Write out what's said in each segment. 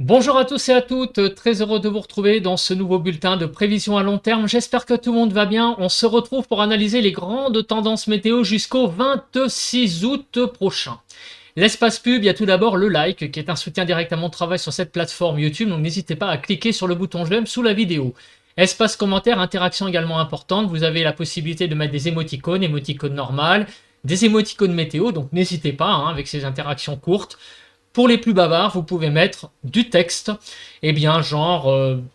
Bonjour à tous et à toutes, très heureux de vous retrouver dans ce nouveau bulletin de prévision à long terme. J'espère que tout le monde va bien. On se retrouve pour analyser les grandes tendances météo jusqu'au 26 août prochain. L'espace pub, il y a tout d'abord le like qui est un soutien direct à mon travail sur cette plateforme YouTube, donc n'hésitez pas à cliquer sur le bouton j'aime sous la vidéo. Espace commentaire, interaction également importante, vous avez la possibilité de mettre des émoticônes normales, des émoticônes météo, donc n'hésitez pas avec ces interactions courtes. Pour les plus bavards, vous pouvez mettre du texte, et bien genre,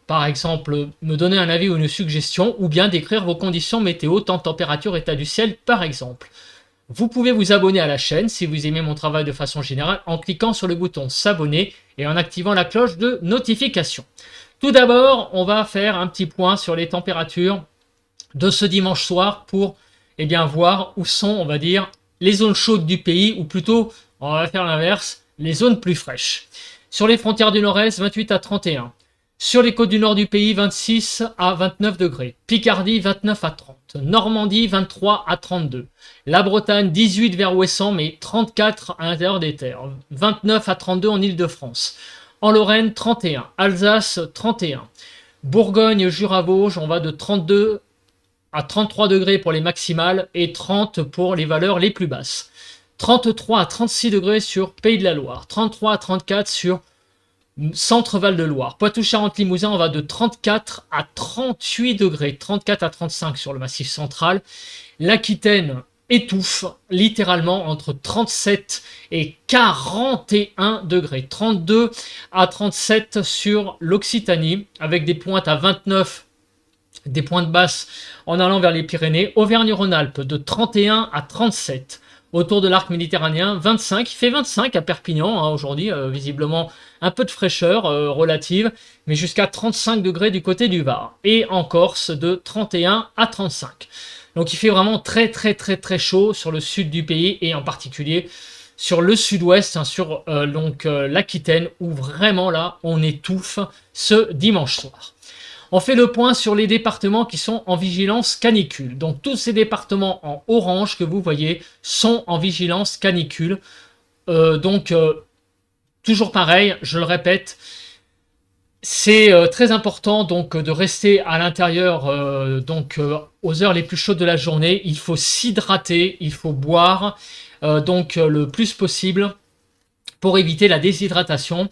par exemple, me donner un avis ou une suggestion, ou bien décrire vos conditions météo, temps, température, état du ciel, par exemple. Vous pouvez vous abonner à la chaîne si vous aimez mon travail de façon générale en cliquant sur le bouton s'abonner et en activant la cloche de notification. Tout d'abord, on va faire un petit point sur les températures de ce dimanche soir pour voir où sont, on va dire, les zones chaudes du pays, ou plutôt, on va faire l'inverse, les zones plus fraîches. Sur les frontières du nord-est, 28 à 31. Sur les côtes du nord du pays, 26 à 29 degrés. Picardie, 29 à 30. Normandie, 23 à 32. La Bretagne, 18 vers Ouessant, mais 34 à l'intérieur des terres. 29 à 32 en Île-de-France. En Lorraine, 31. Alsace, 31. Bourgogne, Jura, Vosges, on va de 32 à 33 degrés pour les maximales et 30 pour les valeurs les plus basses. 33 à 36 degrés sur Pays de la Loire, 33 à 34 sur Centre-Val de Loire. Poitou-Charentes-Limousin, on va de 34 à 38 degrés, 34 à 35 sur le Massif central. L'Aquitaine étouffe littéralement entre 37 et 41 degrés, 32 à 37 sur l'Occitanie, avec des pointes à 29, des pointes basses en allant vers les Pyrénées. Auvergne-Rhône-Alpes de 31 à 37. Autour de l'arc méditerranéen, 25. Il fait 25 à Perpignan aujourd'hui, visiblement un peu de fraîcheur relative, mais jusqu'à 35 degrés du côté du Var. Et en Corse, de 31 à 35. Donc il fait vraiment très chaud sur le sud du pays et en particulier sur le sud-ouest, sur l'Aquitaine, où vraiment là, on étouffe ce dimanche soir. On fait le point sur les départements qui sont en vigilance canicule. Donc tous ces départements en orange que vous voyez sont en vigilance canicule. Toujours pareil, je le répète, c'est très important donc de rester à l'intérieur aux heures les plus chaudes de la journée. Il faut s'hydrater, il faut boire le plus possible pour éviter la déshydratation.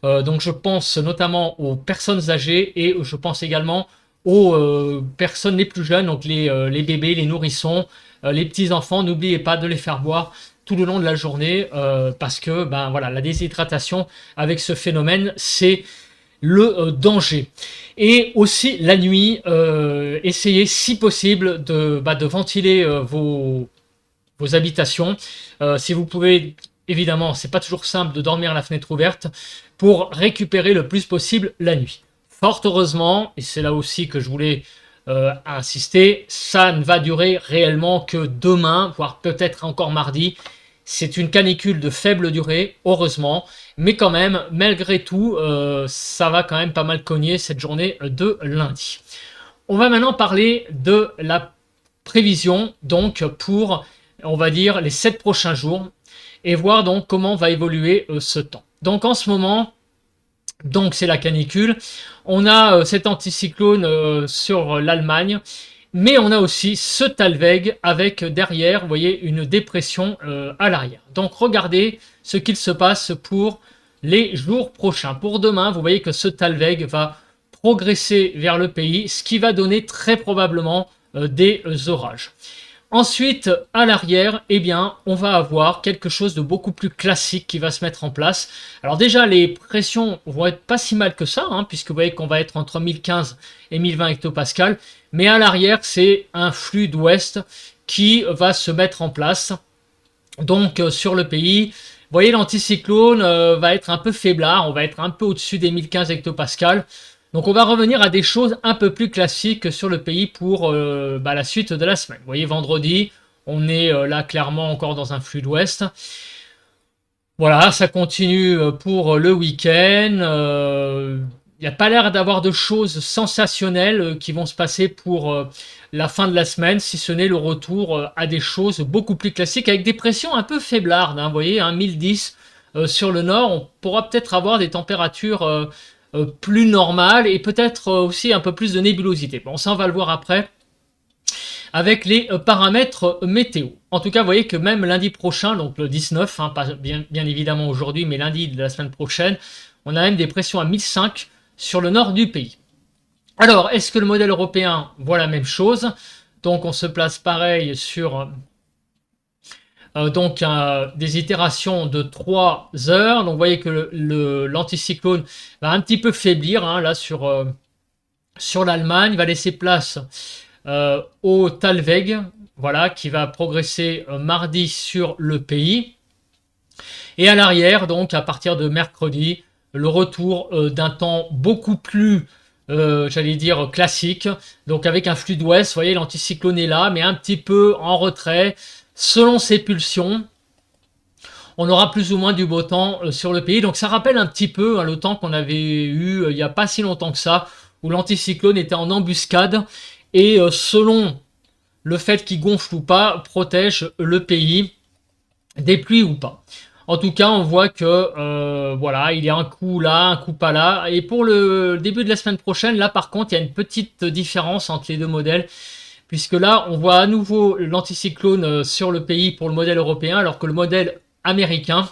Donc je pense notamment aux personnes âgées et je pense également aux personnes les plus jeunes, donc les bébés, les nourrissons, les petits-enfants. N'oubliez pas de les faire boire tout le long de la journée parce que la déshydratation avec ce phénomène, c'est le danger. Et aussi la nuit, essayez si possible de ventiler vos habitations. Si vous pouvez, évidemment, c'est pas toujours simple de dormir à la fenêtre ouverte pour récupérer le plus possible la nuit. Fort heureusement, et c'est là aussi que je voulais insister, ça ne va durer réellement que demain, voire peut-être encore mardi. C'est une canicule de faible durée, heureusement, mais quand même, malgré tout, ça va quand même pas mal cogner cette journée de lundi. On va maintenant parler de la prévision, donc pour, on va dire, les 7 prochains jours, et voir donc comment va évoluer ce temps. Donc en ce moment, donc c'est la canicule, on a cet anticyclone sur l'Allemagne, mais on a aussi ce Talweg avec derrière, vous voyez, une dépression à l'arrière. Donc regardez ce qu'il se passe pour les jours prochains. Pour demain, vous voyez que ce Talweg va progresser vers le pays, ce qui va donner très probablement des orages. Ensuite, à l'arrière, on va avoir quelque chose de beaucoup plus classique qui va se mettre en place. Alors déjà, les pressions vont être pas si mal que ça, puisque vous voyez qu'on va être entre 1015 et 1020 hectopascales. Mais à l'arrière, c'est un flux d'ouest qui va se mettre en place. Donc, sur le pays, vous voyez, l'anticyclone va être un peu faiblard. On va être un peu au-dessus des 1015 hectopascales. Donc on va revenir à des choses un peu plus classiques sur le pays pour la suite de la semaine. Vous voyez, vendredi, on est là clairement encore dans un flux d'ouest. Voilà, ça continue pour le week-end. Il n'y a pas l'air d'avoir de choses sensationnelles qui vont se passer pour la fin de la semaine, si ce n'est le retour à des choses beaucoup plus classiques avec des pressions un peu faiblardes. Vous voyez, 1010 sur le nord, on pourra peut-être avoir des températures plus normales et peut-être aussi un peu plus de nébulosité. Bon, ça on va le voir après avec les paramètres météo. En tout cas, vous voyez que même lundi prochain, donc le 19, hein, pas bien évidemment aujourd'hui, mais lundi de la semaine prochaine, on a même des pressions à 1005 sur le nord du pays. Alors, est-ce que le modèle européen voit la même chose? Donc, on se place pareil sur des itérations de 3 heures. Donc, vous voyez que l'anticyclone va un petit peu faiblir hein, là sur l'Allemagne, va laisser place au Talweg, voilà, qui va progresser mardi sur le pays. Et à l'arrière, donc à partir de mercredi, le retour d'un temps beaucoup plus, j'allais dire, classique. Donc avec un flux d'ouest, vous voyez, l'anticyclone est là, mais un petit peu en retrait, selon ses pulsions. On aura plus ou moins du beau temps sur le pays. Donc ça rappelle un petit peu hein, le temps qu'on avait eu il n'y a pas si longtemps que ça, où l'anticyclone était en embuscade. Et selon le fait qu'il gonfle ou pas, protège le pays des pluies ou pas. En tout cas, on voit que voilà, il y a un coup là, un coup pas là. Et pour le début de la semaine prochaine, là par contre, il y a une petite différence entre les deux modèles. Puisque là, on voit à nouveau l'anticyclone sur le pays pour le modèle européen, alors que le modèle américain,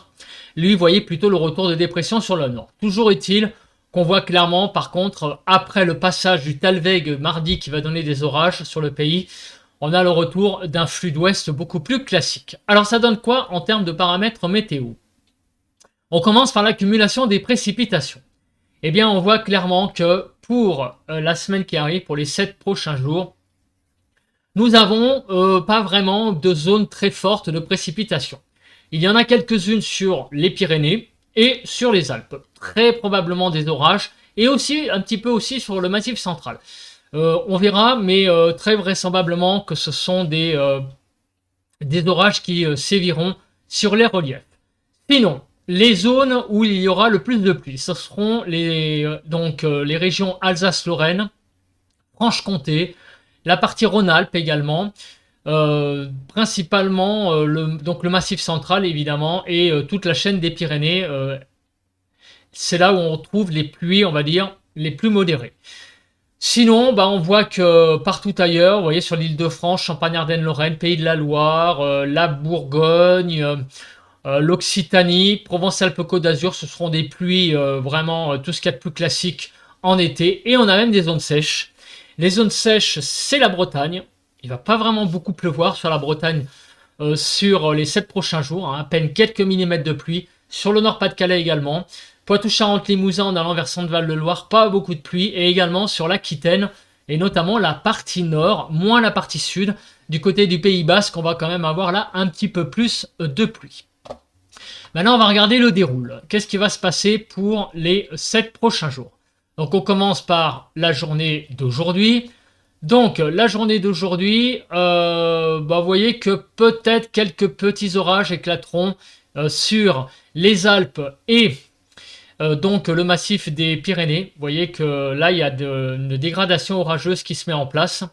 lui, voyait plutôt le retour de dépression sur le nord. Toujours est-il qu'on voit clairement, par contre, après le passage du Talweg mardi qui va donner des orages sur le pays, on a le retour d'un flux d'ouest beaucoup plus classique. Alors ça donne quoi en termes de paramètres météo? On commence par l'accumulation des précipitations. Eh bien, on voit clairement que pour la semaine qui arrive, pour les 7 prochains jours, nous avons pas vraiment de zone très forte de précipitation. Il y en a quelques-unes sur les Pyrénées et sur les Alpes. Très probablement des orages et aussi un petit peu aussi sur le Massif central. On verra, mais très vraisemblablement que ce sont des orages qui séviront sur les reliefs. Sinon, les zones où il y aura le plus de pluie, ce seront les régions Alsace-Lorraine, Franche-Comté, la partie Rhône-Alpes également, principalement le Massif central évidemment et toute la chaîne des Pyrénées. C'est là où on retrouve les pluies, on va dire, les plus modérées. Sinon, on voit que partout ailleurs, vous voyez sur l'île de France, Champagne-Ardenne-Lorraine, Pays de la Loire, la Bourgogne, l'Occitanie, Provence-Alpes-Côte d'Azur, ce seront des pluies vraiment tout ce qu'il y a de plus classique en été. Et on a même des zones sèches. Les zones sèches, c'est la Bretagne. Il va pas vraiment beaucoup pleuvoir sur la Bretagne sur les 7 prochains jours, hein, à peine quelques millimètres de pluie. Sur le Nord-Pas-de-Calais également. Poitou-Charentes-Limousin en allant vers Centre-Val-de-Loire, pas beaucoup de pluie. Et également sur l'Aquitaine, et notamment la partie nord, moins la partie sud. Du côté du Pays Basque, on va quand même avoir là un petit peu plus de pluie. Maintenant, on va regarder le déroule. Qu'est-ce qui va se passer pour les 7 prochains jours? Donc, on commence par la journée d'aujourd'hui. Donc, la journée d'aujourd'hui, vous voyez que peut-être quelques petits orages éclateront sur les Alpes et donc le massif des Pyrénées. Vous voyez que là, il y a une dégradation orageuse qui se met en place.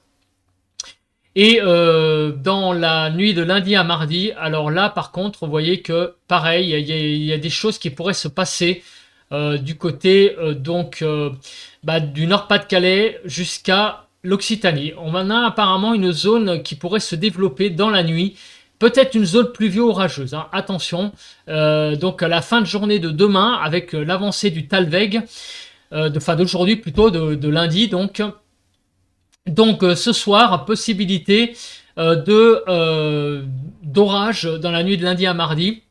Et dans la nuit de lundi à mardi, alors là, par contre, vous voyez que, pareil, il y a des choses qui pourraient se passer du côté du Nord-Pas-de-Calais jusqu'à l'Occitanie. On en a apparemment une zone qui pourrait se développer dans la nuit. Peut-être une zone pluvio-orageuse, hein. Attention. Donc à la fin de journée de demain, avec l'avancée du Talweg, d'aujourd'hui plutôt, de lundi, donc ce soir, possibilité d'orage dans la nuit de lundi à mardi,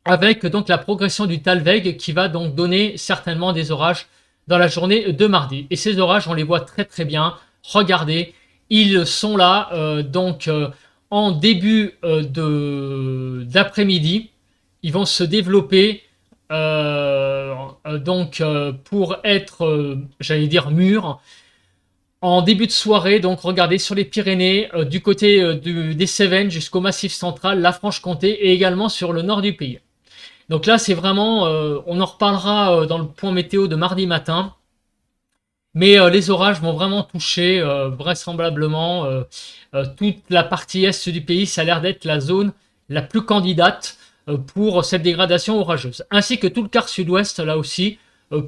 avec donc la progression du Talweg qui va donc donner certainement des orages dans la journée de mardi. Et ces orages, on les voit très très bien. Regardez, ils sont là en début d'après-midi. Ils vont se développer pour être, j'allais dire, mûrs. En début de soirée, donc regardez sur les Pyrénées, du côté des Cévennes jusqu'au Massif central, la Franche-Comté et également sur le nord du pays. Donc là, c'est vraiment, on en reparlera dans le point météo de mardi matin. Mais les orages vont vraiment toucher vraisemblablement toute la partie est du pays. Ça a l'air d'être la zone la plus candidate pour cette dégradation orageuse, ainsi que tout le quart sud-ouest là aussi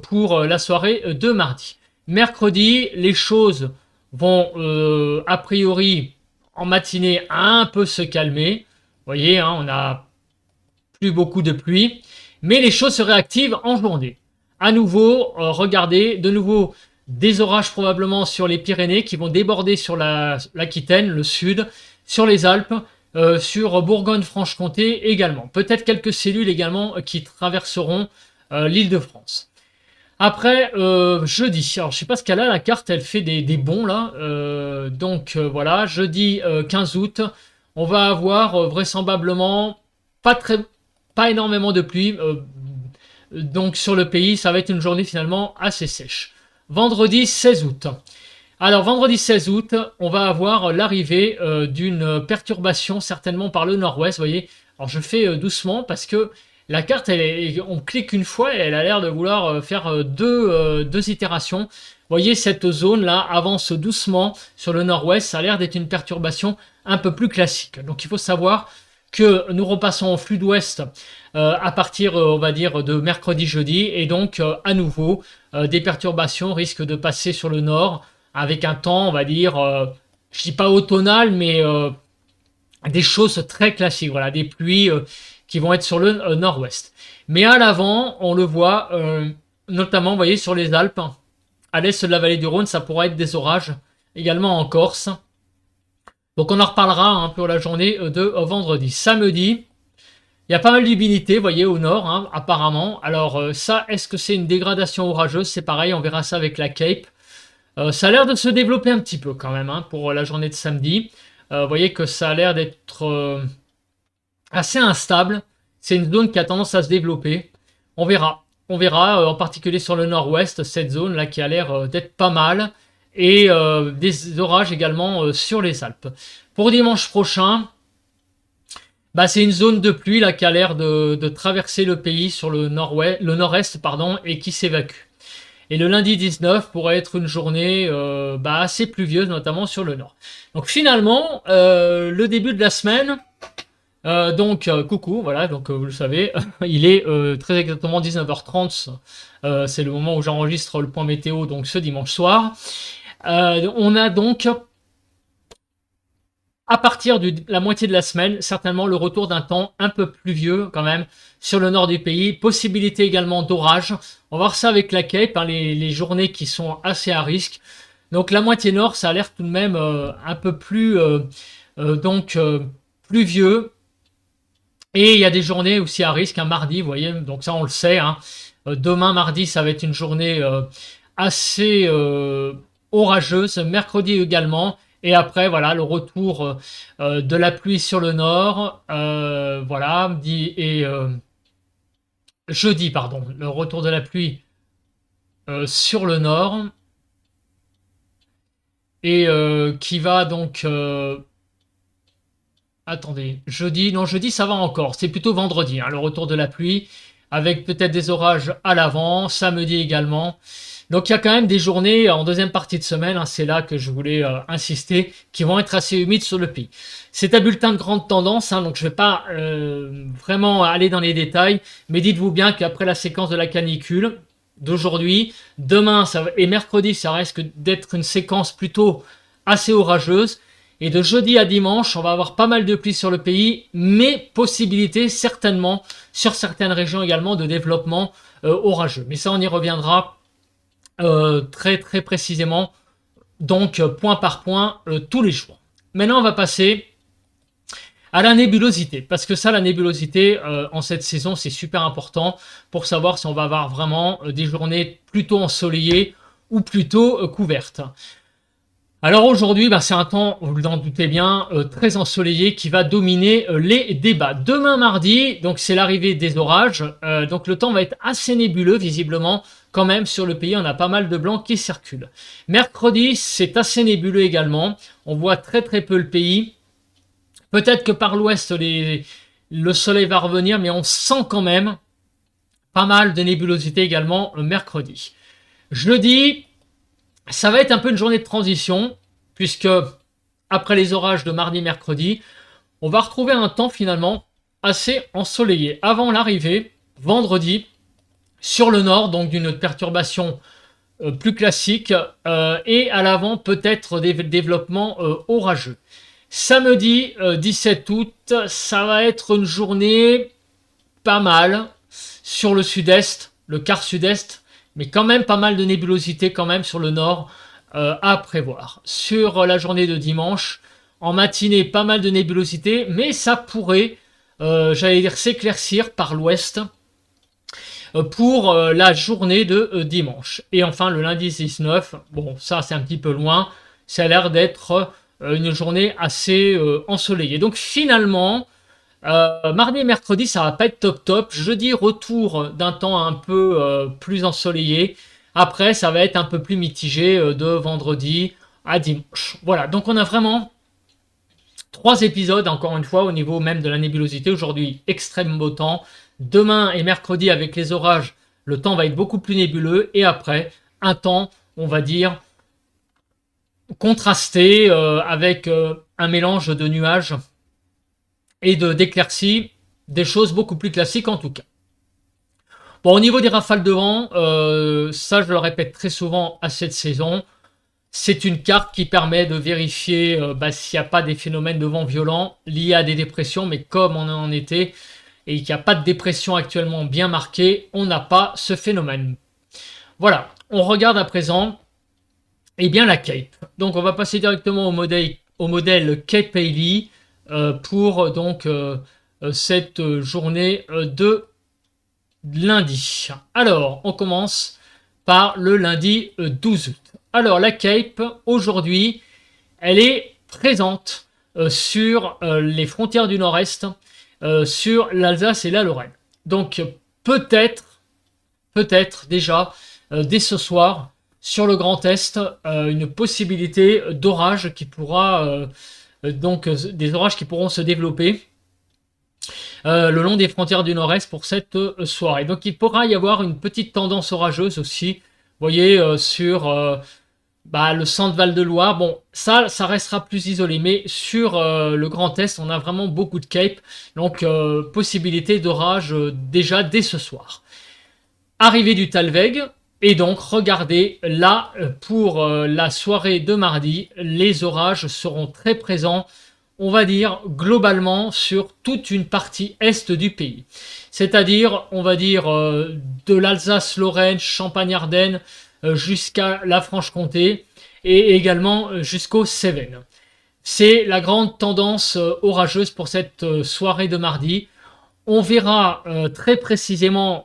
pour la soirée de mardi. Mercredi, les choses vont a priori en matinée un peu se calmer. Vous voyez, hein, on n'a plus beaucoup de pluie, mais les choses se réactivent en journée. À nouveau, regardez, de nouveau des orages probablement sur les Pyrénées qui vont déborder sur l'Aquitaine, le sud, sur les Alpes, sur Bourgogne-Franche-Comté également. Peut-être quelques cellules également qui traverseront l'Île-de-France. Après, jeudi, alors je sais pas ce qu'elle a, la carte, elle fait des bonds là. Voilà, jeudi 15 août, on va avoir vraisemblablement pas énormément de pluie. Donc sur le pays, ça va être une journée finalement assez sèche. Vendredi 16 août. Alors vendredi 16 août, on va avoir l'arrivée d'une perturbation certainement par le nord-ouest. Vous voyez, alors je fais doucement parce que la carte, on clique une fois et elle a l'air de vouloir faire deux itérations. Vous voyez, cette zone-là avance doucement sur le nord-ouest. Ça a l'air d'être une perturbation un peu plus classique. Donc il faut savoir que nous repassons au flux d'ouest à partir, on va dire, de mercredi-jeudi. Et donc, à nouveau, des perturbations risquent de passer sur le nord avec un temps, on va dire, je dis pas automnal, mais des choses très classiques. Voilà, des pluies qui vont être sur le nord-ouest. Mais à l'avant, on le voit, notamment, vous voyez, sur les Alpes, à l'est de la vallée du Rhône, ça pourra être des orages, également en Corse. Donc on en reparlera un peu la journée de vendredi. Samedi, il y a pas mal d'humidité, vous voyez, au nord, hein, apparemment. Alors ça, est-ce que c'est une dégradation orageuse? C'est pareil, on verra ça avec la Cape. Ça a l'air de se développer un petit peu quand même hein, pour la journée de samedi. Vous voyez que ça a l'air d'être assez instable. C'est une zone qui a tendance à se développer. On verra. On verra, en particulier sur le nord-ouest, cette zone-là qui a l'air d'être pas mal. Et des orages également sur les Alpes. Pour dimanche prochain, bah, c'est une zone de pluie là, qui a l'air de traverser le pays sur le nord-est pardon, et qui s'évacue. Et le lundi 19 pourrait être une journée assez pluvieuse, notamment sur le nord. Donc finalement, le début de la semaine, coucou, voilà, donc vous le savez, il est très exactement 19h30, c'est le moment où j'enregistre le point météo, donc ce dimanche soir. On a donc, à partir de la moitié de la semaine, certainement le retour d'un temps un peu pluvieux quand même sur le nord du pays. Possibilité également d'orage. On va voir ça avec la Cape, hein, les journées qui sont assez à risque. Donc la moitié nord, ça a l'air tout de même un peu plus pluvieux. Et il y a des journées aussi à risque, un mardi, vous voyez, donc ça on le sait. Hein. Demain, mardi, ça va être une journée assez orageuse, mercredi également, et après voilà le retour de la pluie sur le nord, voilà, jeudi pardon, le retour de la pluie sur le nord, et qui va donc, attendez, jeudi ça va encore, c'est plutôt vendredi, hein, le retour de la pluie, avec peut-être des orages à l'avant, samedi également. Donc il y a quand même des journées en deuxième partie de semaine, hein, c'est là que je voulais insister, qui vont être assez humides sur le pays. C'est un bulletin de grande tendance, hein, donc je ne vais pas vraiment aller dans les détails, mais dites-vous bien qu'après la séquence de la canicule d'aujourd'hui, demain et mercredi, ça risque d'être une séquence plutôt assez orageuse. Et de jeudi à dimanche, on va avoir pas mal de pluie sur le pays, mais possibilité certainement sur certaines régions également de développement orageux. Mais ça, on y reviendra très très précisément, donc point par point tous les jours. Maintenant on va passer à la nébulosité, parce que ça, la nébulosité en cette saison, c'est super important pour savoir si on va avoir vraiment des journées plutôt ensoleillées ou plutôt couvertes. Alors aujourd'hui, c'est un temps, vous vous en doutez bien, très ensoleillé qui va dominer les débats. Demain mardi, donc c'est l'arrivée des orages, donc le temps va être assez nébuleux visiblement quand même sur le pays, on a pas mal de blancs qui circulent. Mercredi, c'est assez nébuleux également, on voit très très peu le pays. Peut-être que par l'ouest, le soleil va revenir, mais on sent quand même pas mal de nébulosité également mercredi. Jeudi, ça va être un peu une journée de transition, puisque après les orages de mardi, mercredi, on va retrouver un temps finalement assez ensoleillé. Avant l'arrivée, vendredi, sur le nord, donc d'une perturbation plus classique, et à l'avant peut-être des développements orageux. Samedi 17 août, ça va être une journée pas mal sur le sud-est, le quart sud-est, mais quand même pas mal de nébulosité quand même sur le nord à prévoir. Sur la journée de dimanche, en matinée, pas mal de nébulosité, mais ça pourrait, j'allais dire, s'éclaircir par l'ouest pour la journée de dimanche. Et enfin, le lundi 19, bon, ça c'est un petit peu loin, ça a l'air d'être une journée assez ensoleillée. Donc finalement, mardi et mercredi, ça va pas être top top. Jeudi, retour d'un temps un peu plus ensoleillé. Après, ça va être un peu plus mitigé de vendredi à dimanche. Voilà, donc on a vraiment 3 épisodes, encore une fois, au niveau même de la nébulosité. Aujourd'hui, extrême beau temps. Demain et mercredi, avec les orages, le temps va être beaucoup plus nébuleux. Et après, un temps, on va dire, contrasté avec un mélange de nuages et d'éclaircies, des choses beaucoup plus classiques en tout cas. Bon, au niveau des rafales de vent, ça je le répète très souvent à cette saison, c'est une carte qui permet de vérifier s'il n'y a pas des phénomènes de vent violents liés à des dépressions, mais comme on est en été et qu'il n'y a pas de dépression actuellement bien marquée, on n'a pas ce phénomène. Voilà, on regarde à présent la Cape. Donc on va passer directement au modèle Cape Haley pour donc cette journée de lundi. Alors, on commence par le lundi 12 août. Alors, la Cape, aujourd'hui, elle est présente sur les frontières du Nord-Est, sur l'Alsace et la Lorraine. Donc, peut-être déjà, dès ce soir, sur le Grand Est, une possibilité d'orage qui pourra, des orages qui pourront se développer le long des frontières du Nord-Est pour cette soirée. Donc il pourra y avoir une petite tendance orageuse aussi, vous voyez, sur le centre Val-de-Loire. Bon, ça restera plus isolé, mais sur le Grand Est, on a vraiment beaucoup de Cape, donc possibilité d'orage déjà dès ce soir. Arrivée du Talweg, et donc regardez là, pour la soirée de mardi, les orages seront très présents, on va dire globalement sur toute une partie est du pays. C'est-à-dire, on va dire de l'Alsace-Lorraine, Champagne-Ardenne, jusqu'à la Franche-Comté et également jusqu'aux Cévennes. C'est la grande tendance orageuse pour cette soirée de mardi. On verra très précisément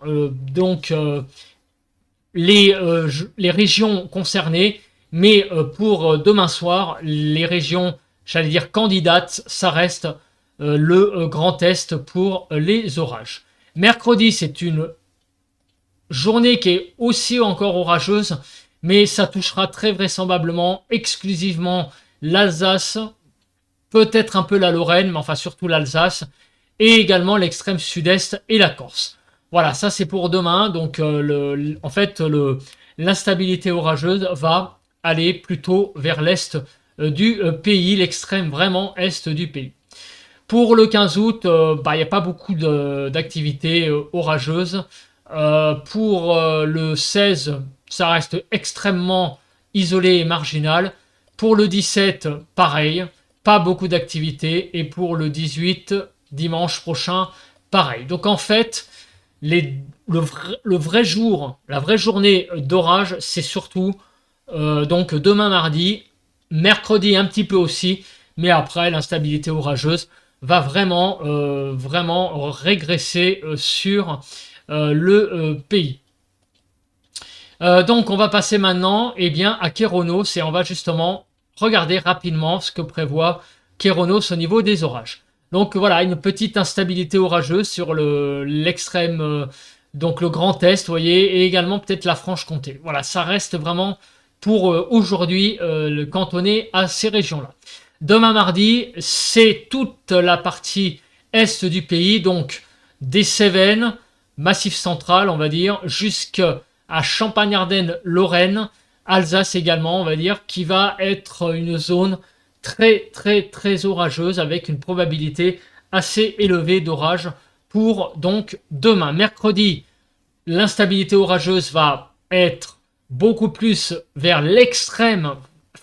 les régions concernées, mais pour demain soir, les régions, j'allais dire candidates, ça reste le Grand Est pour les orages. Mercredi, c'est une journée qui est aussi encore orageuse, mais ça touchera très vraisemblablement exclusivement l'Alsace, peut-être un peu la Lorraine, mais enfin surtout l'Alsace, et également l'extrême sud-est et la Corse. Voilà, ça c'est pour demain. Donc l'instabilité orageuse va aller plutôt vers l'est du pays, l'extrême vraiment est du pays. Pour le 15 août, il n'y a pas beaucoup d'activités orageuses. Pour le 16, ça reste extrêmement isolé et marginal. Pour le 17, pareil, pas beaucoup d'activités. Et pour le 18, dimanche prochain, pareil. Donc en fait, le vrai jour, la vraie journée d'orage, c'est surtout donc demain mardi, mercredi un petit peu aussi, mais après l'instabilité orageuse va vraiment régresser sur le pays. Donc on va passer maintenant à Kéronos et on va justement regarder rapidement ce que prévoit Kéronos au niveau des orages. Donc voilà, une petite instabilité orageuse sur l'extrême, donc le Grand Est, vous voyez, et également peut-être la Franche-Comté. Voilà, ça reste vraiment pour aujourd'hui le cantonné à ces régions-là. Demain mardi, c'est toute la partie est du pays, donc des Cévennes, Massif central, on va dire, jusqu'à Champagne-Ardenne, Lorraine, Alsace également, on va dire, qui va être une zone très orageuse avec une probabilité assez élevé d'orage pour donc demain. Mercredi, l'instabilité orageuse va être beaucoup plus vers l'extrême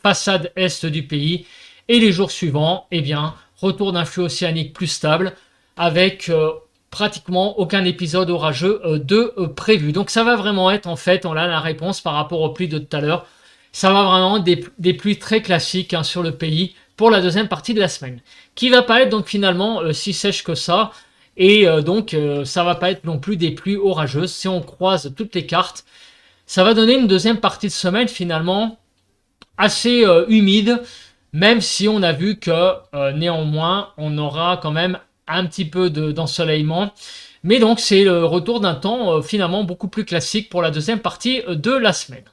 façade est du pays. Et les jours suivants, eh bien, retour d'un flux océanique plus stable avec pratiquement aucun épisode orageux de prévu. Donc ça va vraiment être, en fait, on a la réponse par rapport aux pluies de tout à l'heure. Ça va vraiment être des pluies très classiques sur le pays pour la deuxième partie de la semaine, qui va pas être donc finalement si sèche que ça. Et donc ça va pas être non plus des pluies orageuses. Si on croise toutes les cartes, ça va donner une deuxième partie de semaine finalement assez humide, même si on a vu que néanmoins on aura quand même un petit peu d'ensoleillement. Mais donc c'est le retour d'un temps finalement beaucoup plus classique pour la deuxième partie de la semaine.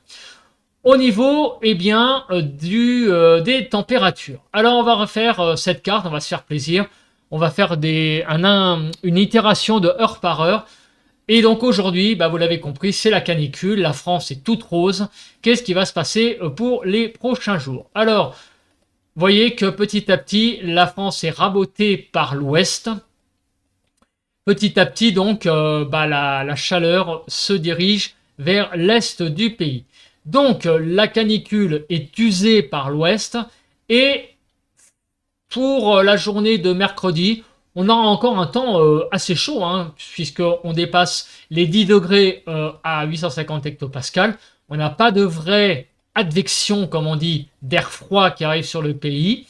Au niveau eh bien, des températures. Alors on va refaire cette carte, on va se faire plaisir. On va faire une itération de heure par heure. Et donc aujourd'hui, vous l'avez compris, c'est la canicule. La France est toute rose. Qu'est-ce qui va se passer pour les prochains jours? Alors, vous voyez que petit à petit, la France est rabotée par l'ouest. Petit à petit, donc, la chaleur se dirige vers l'est du pays. Donc, la canicule est usée par l'ouest. Et pour la journée de mercredi, on aura encore un temps assez chaud, puisqu'on dépasse les 10 degrés à 850 hectopascales. On n'a pas de vraie advection, comme on dit, d'air froid qui arrive sur le pays,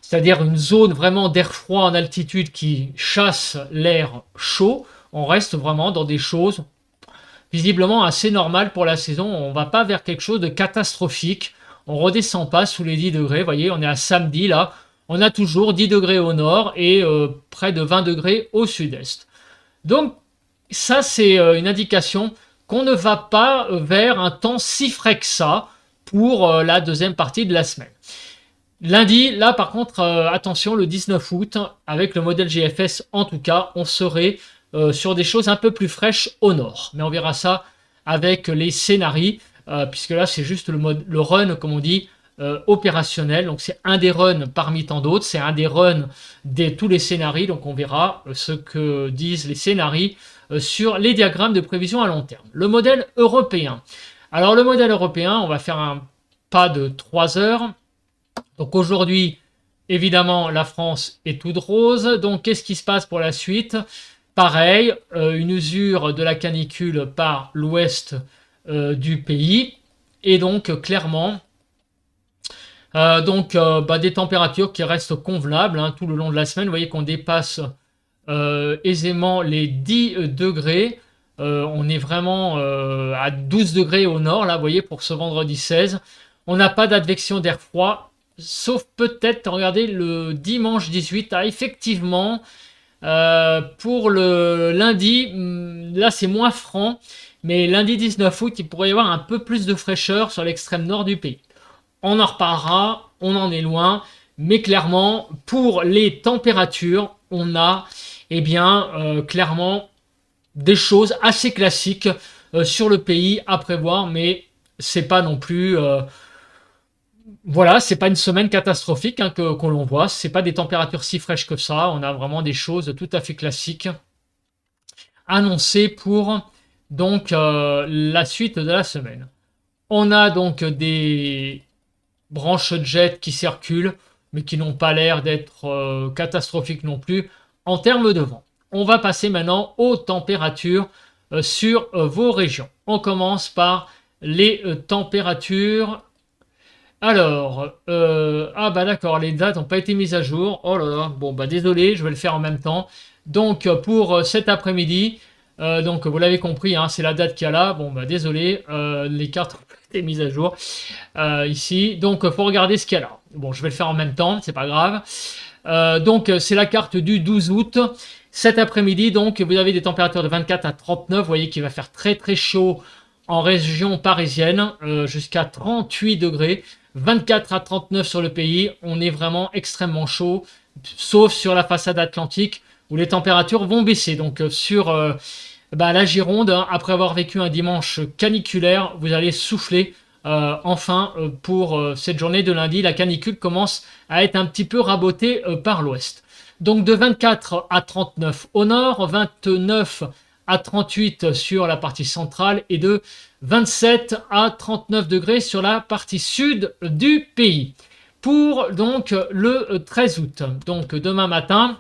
c'est-à-dire une zone vraiment d'air froid en altitude qui chasse l'air chaud. On reste vraiment dans des choses visiblement assez normales pour la saison. On ne va pas vers quelque chose de catastrophique. On ne redescend pas sous les 10 degrés. Vous voyez, on est à samedi là. On a toujours 10 degrés au nord et près de 20 degrés au sud-est. Donc, ça, c'est une indication qu'on ne va pas vers un temps si frais que ça pour la deuxième partie de la semaine. Lundi, là, par contre, attention, le 19 août, avec le modèle GFS, en tout cas, on serait sur des choses un peu plus fraîches au nord. Mais on verra ça avec les scénarii, puisque là, c'est juste le run, comme on dit, opérationnel. Donc c'est un des runs parmi tant d'autres, c'est un des runs de tous les scénarii. Donc on verra ce que disent les scénarii sur les diagrammes de prévision à long terme. Le modèle européen. Alors le modèle européen, on va faire un pas de 3 heures. Donc aujourd'hui, évidemment, la France est toute rose. Donc qu'est-ce qui se passe pour la suite? Pareil, une usure de la canicule par l'ouest du pays. Et donc clairement, des températures qui restent convenables tout le long de la semaine. Vous voyez qu'on dépasse aisément les 10 degrés. On est vraiment à 12 degrés au nord, là, vous voyez, pour ce vendredi 16. On n'a pas d'advection d'air froid, sauf peut-être, regardez, le dimanche 18. Effectivement, pour le lundi, là, c'est moins franc. Mais lundi 19 août, il pourrait y avoir un peu plus de fraîcheur sur l'extrême nord du pays. On en reparlera, on en est loin, mais clairement, pour les températures, on a clairement des choses assez classiques sur le pays à prévoir, mais c'est pas non plus... c'est pas une semaine catastrophique qu'on l'on voit, c'est pas des températures si fraîches que ça, on a vraiment des choses tout à fait classiques annoncées pour donc la suite de la semaine. On a donc des branches de jet qui circulent, mais qui n'ont pas l'air d'être catastrophiques non plus en termes de vent. On va passer maintenant aux températures sur vos régions. On commence par les températures. Alors, d'accord, les dates n'ont pas été mises à jour. Oh là là, désolé, je vais le faire en même temps. Donc, pour cet après-midi, donc vous l'avez compris, c'est la date qu'il y a là. Désolé, les cartes ont pas été mises à jour ici. Donc, il faut regarder ce qu'il y a là. Bon, je vais le faire en même temps, c'est pas grave. Donc, c'est la carte du 12 août. Cet après-midi, donc, vous avez des températures de 24 à 39. Vous voyez qu'il va faire très très chaud en région parisienne, jusqu'à 38 degrés. 24 à 39 sur le pays. On est vraiment extrêmement chaud, sauf sur la façade atlantique où les températures vont baisser. Donc, sur la Gironde, après avoir vécu un dimanche caniculaire, vous allez souffler. Pour cette journée de lundi, la canicule commence à être un petit peu rabotée par l'ouest. Donc de 24 à 39 au nord, 29 à 38 sur la partie centrale et de 27 à 39 degrés sur la partie sud du pays. Pour donc le 13 août, donc demain matin,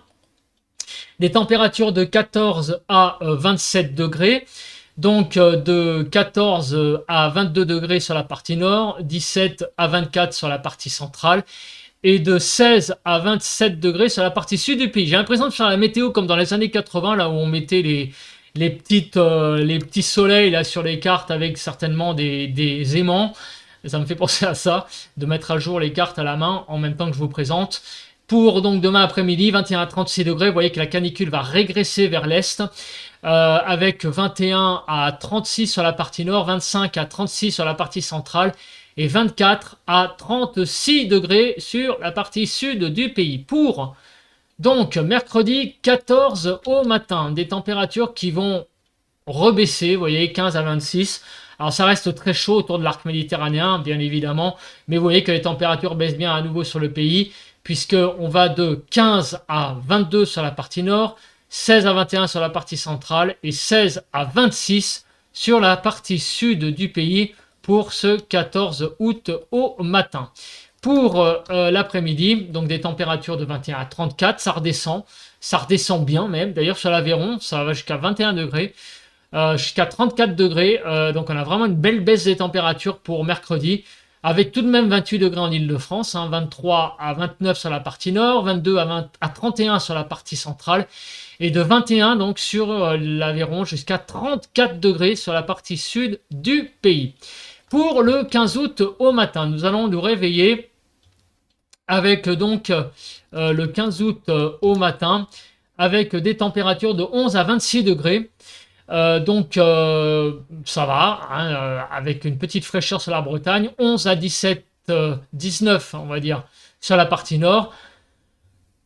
des températures de 14 à 27 degrés. Donc de 14 à 22 degrés sur la partie nord, 17 à 24 sur la partie centrale et de 16 à 27 degrés sur la partie sud du pays. J'ai l'impression de faire la météo comme dans les années 80, là où on mettait les petits soleils là sur les cartes avec certainement des aimants. Ça me fait penser à ça, de mettre à jour les cartes à la main en même temps que je vous présente. Pour donc demain après-midi, 21 à 36 degrés, vous voyez que la canicule va régresser vers l'est, avec 21 à 36 sur la partie nord, 25 à 36 sur la partie centrale et 24 à 36 degrés sur la partie sud du pays. Pour donc mercredi 14 au matin, des températures qui vont rebaisser, vous voyez, 15 à 26. Alors ça reste très chaud autour de l'arc méditerranéen, bien évidemment, mais vous voyez que les températures baissent bien à nouveau sur le pays, puisqu'on va de 15 à 22 sur la partie nord, 16 à 21 sur la partie centrale et 16 à 26 sur la partie sud du pays pour ce 14 août au matin. Pour l'après-midi, donc des températures de 21 à 34, ça redescend bien même. D'ailleurs sur l'Aveyron, ça va jusqu'à 21 degrés. Jusqu'à 34 degrés, donc on a vraiment une belle baisse des températures pour mercredi, avec tout de même 28 degrés en Ile-de-France, 23 à 29 sur la partie nord, 22 à 31 sur la partie centrale, et de 21 donc sur l'Aveyron jusqu'à 34 degrés sur la partie sud du pays. Pour le 15 août au matin, nous allons nous réveiller avec donc le 15 août au matin, avec des températures de 11 à 26 degrés. Donc ça va, avec une petite fraîcheur sur la Bretagne, 11 à 17, 19 on va dire sur la partie nord,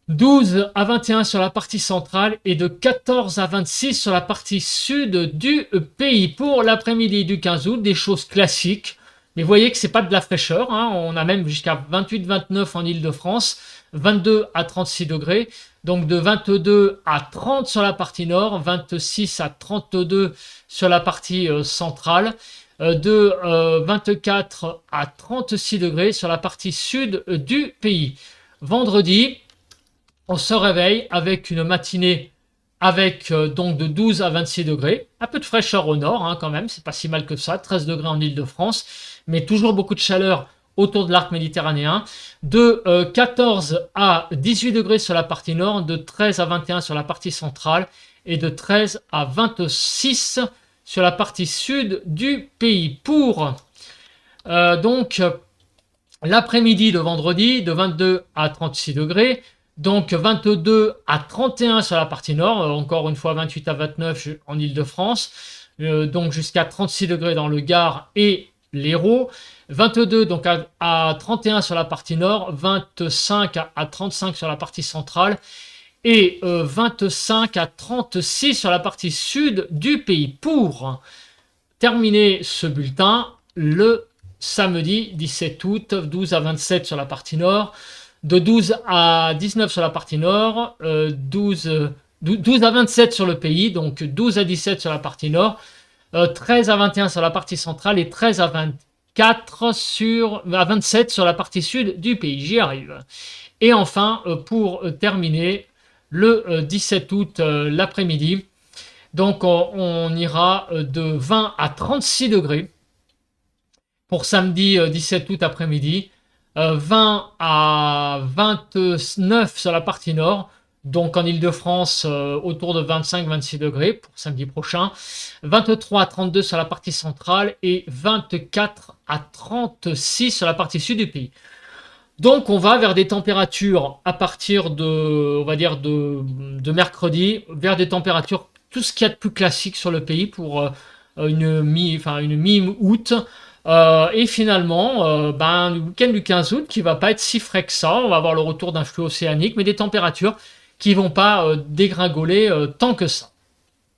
12 à 21 sur la partie centrale et de 14 à 26 sur la partie sud du pays. Pour l'après-midi du 15 août, des choses classiques, mais vous voyez que c'est pas de la fraîcheur, on a même jusqu'à 28-29 en Ile-de-France, 22 à 36 degrés. Donc de 22 à 30 sur la partie nord, 26 à 32 sur la partie centrale, de 24 à 36 degrés sur la partie sud du pays. Vendredi, on se réveille avec une matinée avec donc de 12 à 26 degrés, un peu de fraîcheur au nord quand même, c'est pas si mal que ça, 13 degrés en Ile-de-France, mais toujours beaucoup de chaleur autour de l'arc méditerranéen, de 14 à 18 degrés sur la partie nord, de 13 à 21 sur la partie centrale et de 13 à 26 sur la partie sud du pays. Pour donc l'après-midi de vendredi, de 22 à 36 degrés, donc 22 à 31 sur la partie nord, encore une fois 28 à 29 en Ile-de-France, donc jusqu'à 36 degrés dans le Gard et l'Hérault, 22 donc à 31 sur la partie nord, 25 à 35 sur la partie centrale et 25 à 36 sur la partie sud du pays. Pour terminer ce bulletin, le samedi 17 août, 12 à 27 sur la partie nord, de 12 à 19 sur la partie nord, 12 à 27 sur le pays, donc 12 à 17 sur la partie nord, 13 à 21 sur la partie centrale et 13 à 24 à 27 sur la partie sud du pays. J'y arrive. Et enfin, pour terminer, le 17 août l'après-midi, donc on ira de 20 à 36 degrés pour samedi 17 août après-midi, 20 à 29 sur la partie nord, donc en Ile-de-France autour de 25-26 degrés pour samedi prochain, 23 à 32 sur la partie centrale et 24 à 36 sur la partie sud du pays. Donc on va vers des températures à partir de, on va dire de mercredi, vers des températures, tout ce qu'il y a de plus classique sur le pays pour une mi-août. Et finalement, le week-end du 15 août qui va pas être si frais que ça, on va avoir le retour d'un flux océanique, mais des températures qui vont pas dégringoler tant que ça.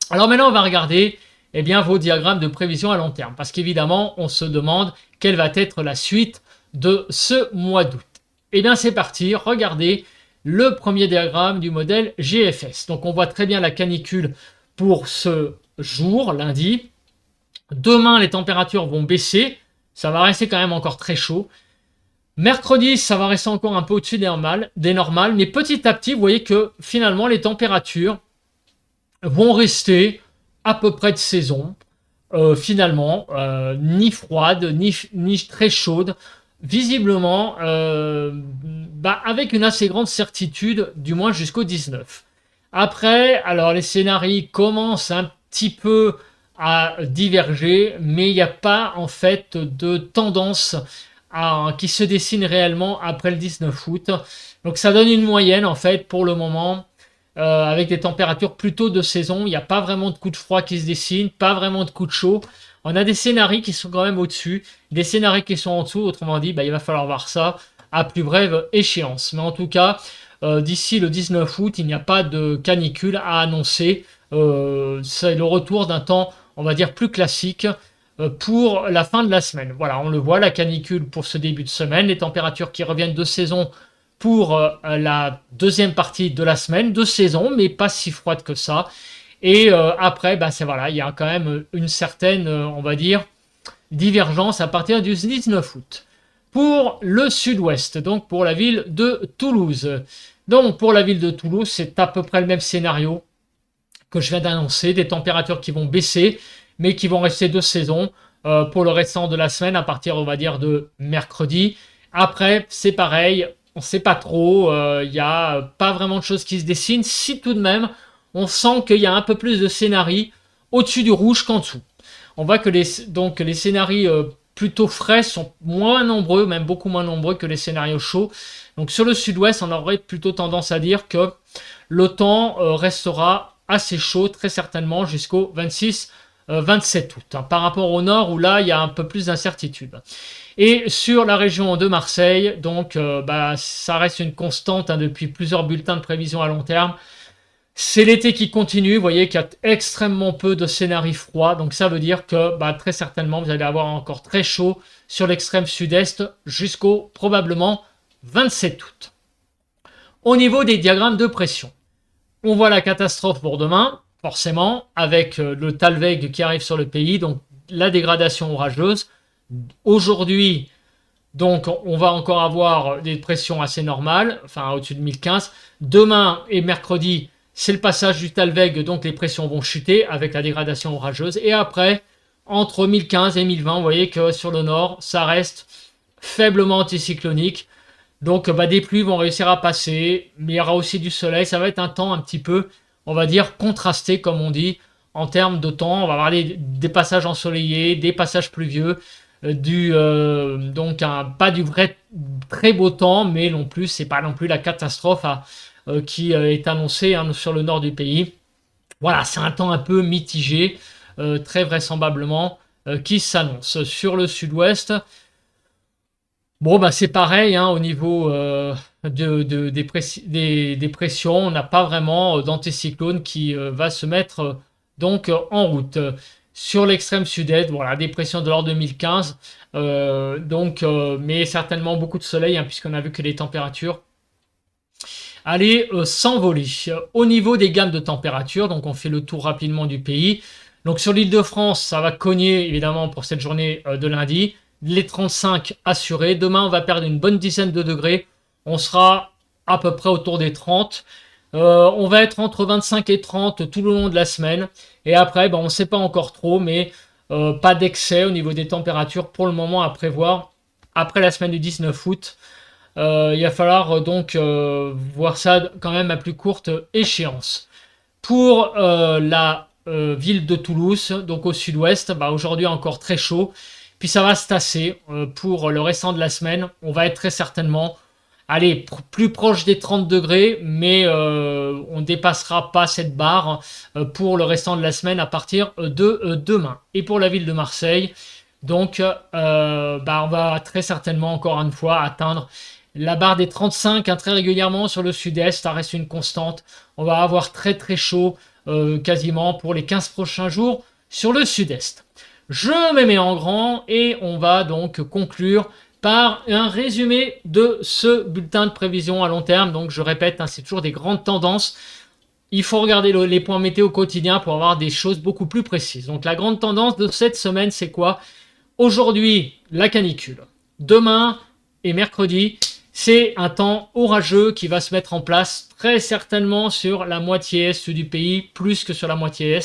Alors maintenant, on va regarder vos diagrammes de prévision à long terme, parce qu'évidemment, on se demande quelle va être la suite de ce mois d'août. Et bien c'est parti, regardez le premier diagramme du modèle GFS. Donc on voit très bien la canicule pour ce jour, lundi. Demain, les températures vont baisser. Ça va rester quand même encore très chaud. Mercredi, ça va rester encore un peu au-dessus des normales. Mais petit à petit, vous voyez que finalement, les températures vont rester à peu près de saison. Finalement, ni froide, ni très chaude. Visiblement, avec une assez grande certitude, du moins jusqu'au 19. Après, alors les scénarios commencent un petit peu à diverger, mais il n'y a pas en fait de tendance qui se dessine réellement après le 19 août. Donc ça donne une moyenne en fait pour le moment, avec des températures plutôt de saison. Il n'y a pas vraiment de coups de froid qui se dessinent, pas vraiment de coups de chaud. On a des scénarios qui sont quand même au-dessus, des scénarios qui sont en dessous. Autrement dit, il va falloir voir ça à plus brève échéance. Mais en tout cas, d'ici le 19 août, il n'y a pas de canicule à annoncer. C'est le retour d'un temps, on va dire, plus classique pour la fin de la semaine. Voilà, on le voit, la canicule pour ce début de semaine, les températures qui reviennent de saison pour la deuxième partie de la semaine, de saison, mais pas si froide que ça. Et après, voilà, il y a quand même une certaine, on va dire, divergence à partir du 19 août. Pour le sud-ouest, donc pour la ville de Toulouse. Donc pour la ville de Toulouse, c'est à peu près le même scénario que je viens d'annoncer, des températures qui vont baisser, mais qui vont rester de saison pour le restant de la semaine, à partir, on va dire, de mercredi. Après, c'est pareil, on ne sait pas trop, il n'y a pas vraiment de choses qui se dessinent, si tout de même, on sent qu'il y a un peu plus de scénarii au-dessus du rouge qu'en dessous. On voit que les scénarios plutôt frais sont moins nombreux, même beaucoup moins nombreux que les scénarios chauds. Donc sur le sud-ouest, on aurait plutôt tendance à dire que le temps restera assez chaud, très certainement, jusqu'au 26-27 août. Par rapport au nord, où là, il y a un peu plus d'incertitude. Et sur la région de Marseille, donc, ça reste une constante depuis plusieurs bulletins de prévision à long terme. C'est l'été qui continue, vous voyez qu'il y a extrêmement peu de scénarios froids, donc ça veut dire que très certainement vous allez avoir encore très chaud sur l'extrême sud-est jusqu'au probablement 27 août. Au niveau des diagrammes de pression, on voit la catastrophe pour demain, forcément, avec le Talweg qui arrive sur le pays, donc la dégradation orageuse. Aujourd'hui, donc on va encore avoir des pressions assez normales, enfin au-dessus de 1015. Demain et mercredi, c'est le passage du Talweg, donc les pressions vont chuter avec la dégradation orageuse. Et après, entre 1015 et 1020, vous voyez que sur le nord, ça reste faiblement anticyclonique. Donc des pluies vont réussir à passer, mais il y aura aussi du soleil. Ça va être un temps un petit peu, on va dire, contrasté, comme on dit, en termes de temps. On va avoir des passages ensoleillés, des passages pluvieux, donc pas du vrai très beau temps, mais non plus, c'est pas non plus la catastrophe qui est annoncée sur le nord du pays. Voilà, c'est un temps un peu mitigé, très vraisemblablement, qui s'annonce. Sur le sud-ouest, bon, c'est pareil, au niveau des pressions, on n'a pas vraiment d'anticyclone qui va se mettre donc en route. Sur l'extrême sud-est, voilà, des pressions de l'ordre de 1015, mais certainement beaucoup de soleil, puisqu'on a vu que les températures allaient s'envoler. Au niveau des gammes de température, donc on fait le tour rapidement du pays. Donc sur l'île de France, ça va cogner évidemment pour cette journée de lundi. Les 35 assurés. Demain, on va perdre une bonne dizaine de degrés. On sera à peu près autour des 30. On va être entre 25 et 30 tout le long de la semaine. Et après, on ne sait pas encore trop, mais pas d'excès au niveau des températures pour le moment à prévoir. Après la semaine du 19 août, il va falloir donc voir ça quand même à plus courte échéance. Pour la ville de Toulouse, donc au sud-ouest, aujourd'hui encore très chaud. Puis ça va se tasser pour le restant de la semaine. On va être très certainement plus proche des 30 degrés, mais on ne dépassera pas cette barre pour le restant de la semaine à partir de demain. Et pour la ville de Marseille, donc on va très certainement encore une fois atteindre la barre des 35 très régulièrement sur le sud-est. Ça reste une constante. On va avoir très très chaud quasiment pour les 15 prochains jours sur le sud-est. Je me mets en grand et on va donc conclure par un résumé de ce bulletin de prévision à long terme. Donc je répète, hein, c'est toujours des grandes tendances. Il faut regarder les points météo quotidiens pour avoir des choses beaucoup plus précises. Donc la grande tendance de cette semaine, c'est quoi? Aujourd'hui, la canicule. Demain et mercredi, c'est un temps orageux qui va se mettre en place très certainement sur la moitié est du pays, plus que sur la moitié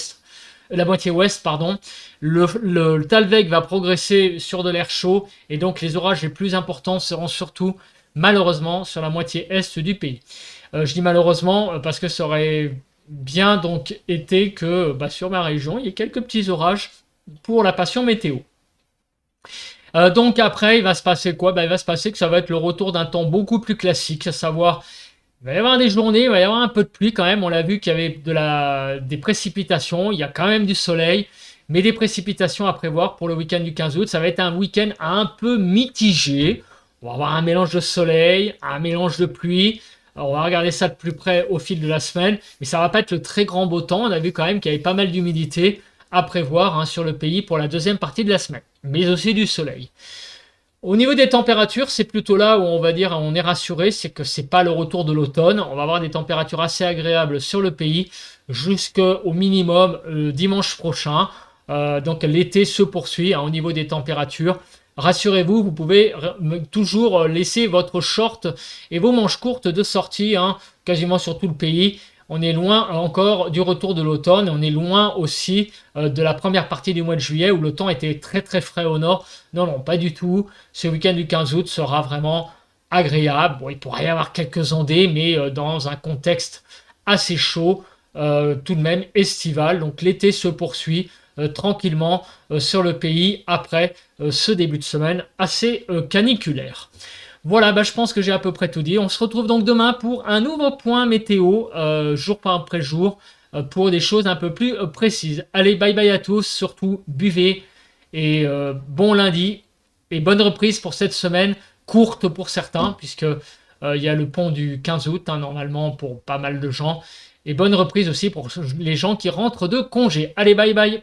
ouest, pardon. Le Talweg va progresser sur de l'air chaud et donc les orages les plus importants seront surtout malheureusement sur la moitié est du pays. Je dis malheureusement parce que ça aurait bien donc été que sur ma région il y ait quelques petits orages pour la passion météo. Donc après, il va se passer quoi? Il va se passer que ça va être le retour d'un temps beaucoup plus classique, à savoir, il va y avoir des journées, il va y avoir un peu de pluie quand même. On l'a vu qu'il y avait des précipitations, il y a quand même du soleil, mais des précipitations à prévoir pour le week-end du 15 août. Ça va être un week-end un peu mitigé. On va avoir un mélange de soleil, un mélange de pluie. Alors, on va regarder ça de plus près au fil de la semaine, mais ça va pas être le très grand beau temps. On a vu quand même qu'il y avait pas mal d'humidité à prévoir sur le pays pour la deuxième partie de la semaine, mais aussi du soleil. Au niveau des températures, c'est plutôt là où on va dire on est rassuré, c'est que c'est pas le retour de l'automne. On va avoir des températures assez agréables sur le pays jusqu'au minimum dimanche prochain. Donc l'été se poursuit au niveau des températures. Rassurez-vous, vous pouvez toujours laisser votre short et vos manches courtes de sortie quasiment sur tout le pays. On est loin encore du retour de l'automne. On est loin aussi de la première partie du mois de juillet où le temps était très très frais au nord. Non, non, pas du tout. Ce week-end du 15 août sera vraiment agréable. Bon, il pourrait y avoir quelques ondées, mais dans un contexte assez chaud, tout de même estival. Donc l'été se poursuit tranquillement sur le pays après ce début de semaine assez caniculaire. Voilà, je pense que j'ai à peu près tout dit. On se retrouve donc demain pour un nouveau point météo, jour après jour, pour des choses un peu plus précises. Allez, bye bye à tous, surtout buvez et bon lundi et bonne reprise pour cette semaine, courte pour certains, puisque il y a le pont du 15 août, normalement pour pas mal de gens. Et bonne reprise aussi pour les gens qui rentrent de congé. Allez, bye bye.